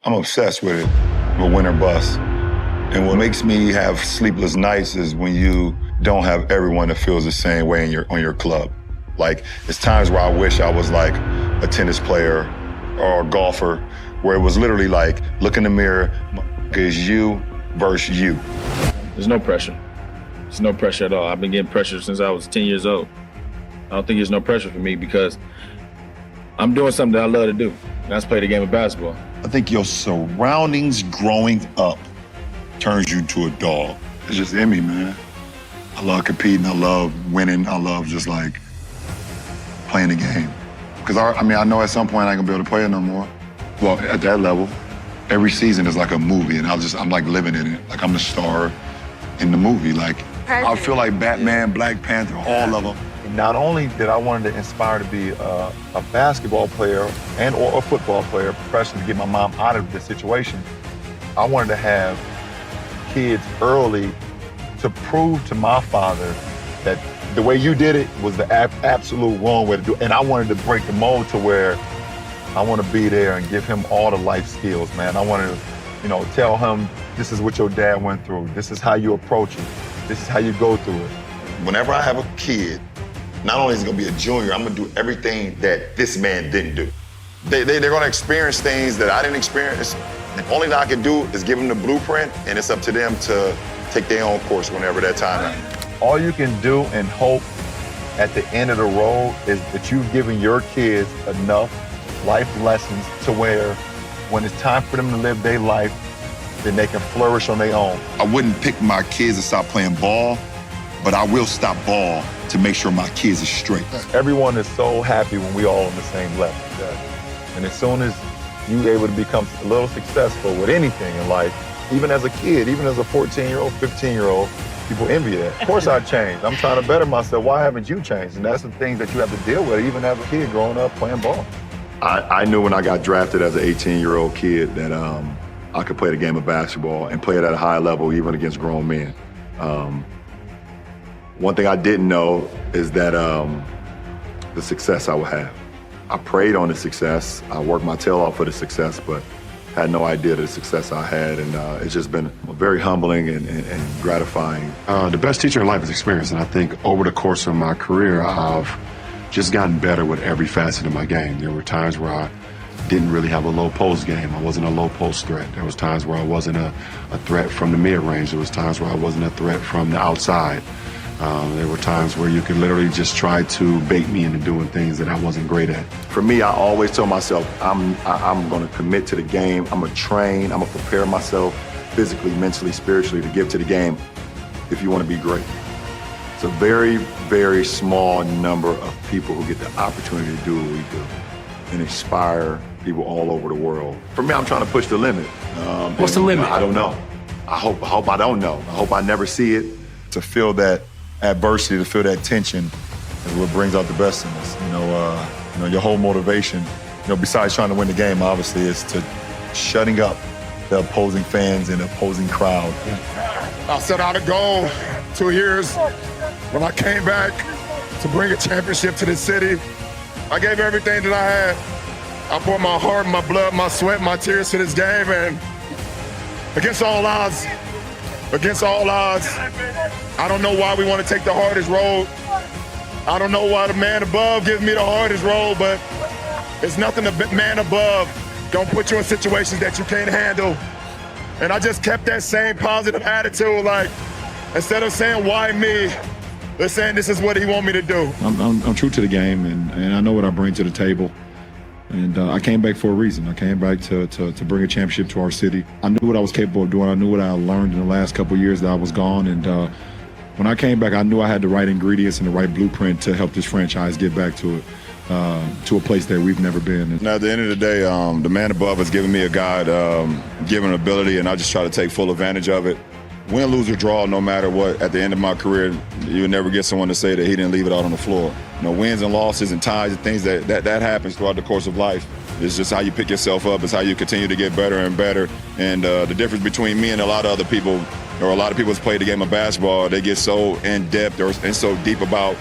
I'm obsessed with it, with win or bust. And what makes me have sleepless nights is when you don't have everyone that feels the same way on your club. Like, it's times where I wish I was like a tennis player or a golfer, where it was literally like, look in the mirror, it's you versus you. There's no pressure. There's no pressure at all. I've been getting pressure since I was 10 years old. I don't think there's no pressure for me because I'm doing something that I love to do, and that's play the game of basketball. I think your surroundings growing up turns you to a dog. It's just in me, man. I love competing, I love winning, I love just like playing the game. Because I know at some point I ain't gonna be able to play it no more. Well, at that level, every season is like a movie, and I'm like living in it. Like I'm the star in the movie. Like, I feel like Batman, Black Panther, all of them. Not only did I wanted to inspire to be a basketball player and or a football player, professionally, to get my mom out of the situation, I wanted to have kids early to prove to my father that the way you did it was the absolute wrong way to do it. And I wanted to break the mold to where I want to be there and give him all the life skills, man. I wanted to, tell him this is what your dad went through. This is how you approach it. This is how you go through it. Whenever I have a kid, not only is he gonna be a junior, I'm gonna do everything that this man didn't do. They're gonna experience things that I didn't experience. The only thing I can do is give them the blueprint, and it's up to them to take their own course whenever that time is. All you can do and hope at the end of the road is that you've given your kids enough life lessons to where when it's time for them to live their life, then they can flourish on their own. I wouldn't pick my kids to stop playing ball, but I will stop ball to make sure my kids are straight. Everyone is so happy when we all on the same level. And as soon as you're able to become a little successful with anything in life, even as a kid, even as a 14-year-old, 15-year-old, people envy that. Of course I changed. I'm trying to better myself. Why haven't you changed? And that's the things that you have to deal with, even as a kid growing up playing ball. I knew when I got drafted as an 18-year-old kid that I could play the game of basketball and play it at a high level, even against grown men. One thing I didn't know is that the success I would have. I prayed on the success. I worked my tail off for the success, but had no idea the success I had, and it's just been very humbling and gratifying. The best teacher in life is experience, and I think over the course of my career, I've just gotten better with every facet of my game. There were times where I didn't really have a low post game. I wasn't a low post threat. There was times where I wasn't a threat from the mid-range. There was times where I wasn't a threat from the outside. There were times where you could literally just try to bait me into doing things that I wasn't great at. For me, I always tell myself, I'm going to commit to the game. I'm going to train. I'm going to prepare myself physically, mentally, spiritually to give to the game if you want to be great. It's a very, very small number of people who get the opportunity to do what we do and inspire people all over the world. For me, I'm trying to push the limit. What's the limit? I don't know. I hope I don't know. I hope I never see it. To feel that adversity, to feel that tension is what brings out the best in us. Your whole motivation, besides trying to win the game, obviously, is to shutting up the opposing fans and the opposing crowd. I set out a goal 2 years when I came back to bring a championship to this city. I gave everything that I had. I poured my heart, my blood, my sweat, my tears to this game, and against all odds, I don't know why we want to take the hardest road. I don't know why the man above gives me the hardest road, but it's nothing the man above don't put you in situations that you can't handle. And I just kept that same positive attitude, like, instead of saying, why me, they're saying this is what he want me to do. I'm true to the game, and I know what I bring to the table. And I came back for a reason. I came back to bring a championship to our city. I knew what I was capable of doing. I knew what I learned in the last couple of years that I was gone. And when I came back, I knew I had the right ingredients and the right blueprint to help this franchise get back to a place that we've never been. Now, at the end of the day, the man above has given me a God-given ability, and I just try to take full advantage of it. Win, lose, or draw, no matter what, at the end of my career, you'll never get someone to say that he didn't leave it out on the floor. Wins and losses and ties and things that happens throughout the course of life. It's just how you pick yourself up. It's how you continue to get better and better. And the difference between me and a lot of other people, or a lot of people who's played the game of basketball, they get so in-depth and so deep about,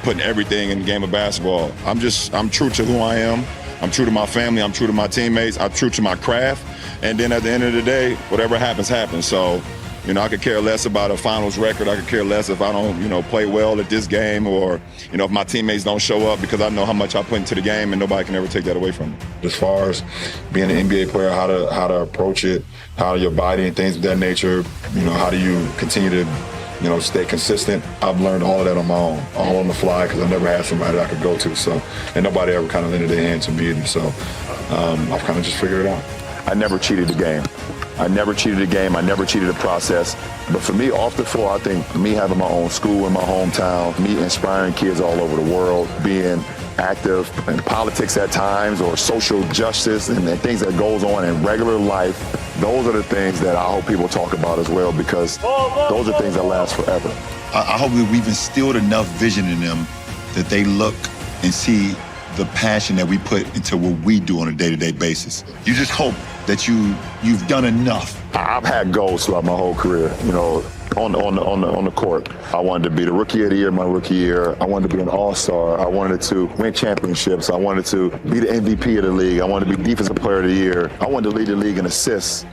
putting everything in the game of basketball. I'm true to who I am. I'm true to my family. I'm true to my teammates. I'm true to my craft. And then at the end of the day, whatever happens, happens. So, I could care less about a finals record. I could care less if I don't, play well at this game, or, if my teammates don't show up, because I know how much I put into the game, and nobody can ever take that away from me. As far as being an NBA player, how to approach it, how your body and things of that nature, how do you continue to, stay consistent? I've learned all of that on my own, all on the fly, because I never had somebody that I could go to. So, and nobody ever kind of lended their hand to me either. So, I've kind of just figured it out. I never cheated the game. I never cheated the game. I never cheated the process. But for me, off the floor, I think me having my own school in my hometown, me inspiring kids all over the world, being active in politics at times, or social justice and things that goes on in regular life, those are the things that I hope people talk about as well, because those are things that last forever. I hope that we've instilled enough vision in them that they look and see the passion that we put into what we do on a day-to-day basis. You just hope that you've done enough. I've had goals throughout my whole career, on the court. I wanted to be the rookie of the year my rookie year. I wanted to be an all-star. I wanted to win championships. I wanted to be the MVP of the league. I wanted to be defensive player of the year. I wanted to lead the league in assists.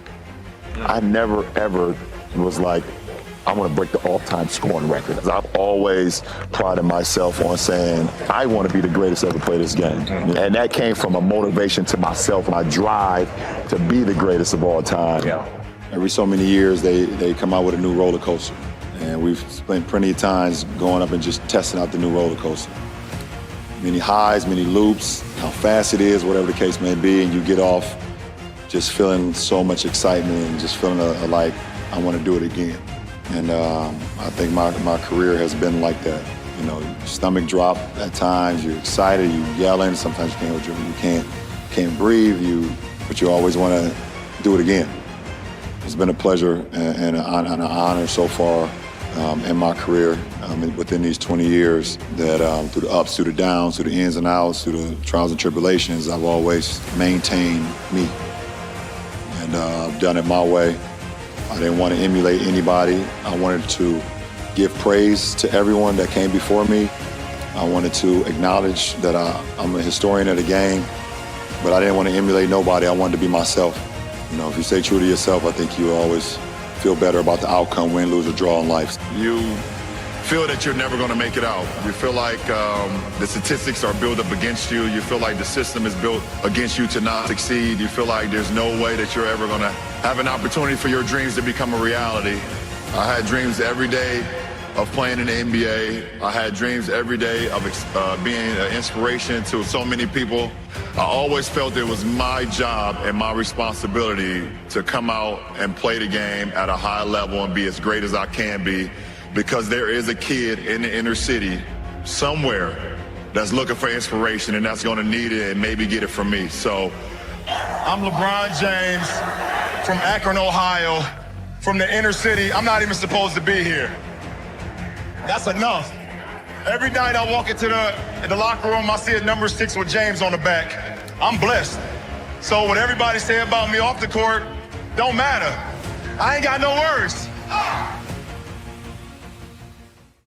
I never, ever was like, I want to break the all-time scoring record. I've always prided myself on saying, I want to be the greatest to ever play this game. And that came from a motivation to myself, my drive to be the greatest of all time. Every so many years, they come out with a new roller coaster. And we've spent plenty of times going up and just testing out the new roller coaster. Many highs, many loops, how fast it is, whatever the case may be, and you get off just feeling so much excitement and just feeling like I want to do it again. And I think my career has been like that. Stomach drop at times, you're excited, you're yelling, sometimes you can't breathe, but you always want to do it again. It's been a pleasure and an honor so far in my career within these 20 years that through the ups, through the downs, through the ins and outs, through the trials and tribulations, I've always maintained me. And I've done it my way. I didn't want to emulate anybody. I wanted to give praise to everyone that came before me. I wanted to acknowledge that I'm a historian of the game, but I didn't want to emulate nobody. I wanted to be myself. If you stay true to yourself, I think you always feel better about the outcome, win, lose, or draw in life. You feel that you're never going to make it out. You feel like the statistics are built up against you. You feel like the system is built against you to not succeed. You feel like there's no way that you're ever going to have an opportunity for your dreams to become a reality. I had dreams every day of playing in the NBA. I had dreams every day of being an inspiration to so many people. I always felt it was my job and my responsibility to come out and play the game at a high level and be as great as I can be, because there is a kid in the inner city somewhere that's looking for inspiration, and that's going to need it and maybe get it from me. So I'm LeBron James from Akron, Ohio, from the inner city. I'm not even supposed to be here. That's enough. Every night I walk into the locker room, I see a number 6 with James on the back. I'm blessed. So what everybody say about me off the court don't matter. I ain't got no words.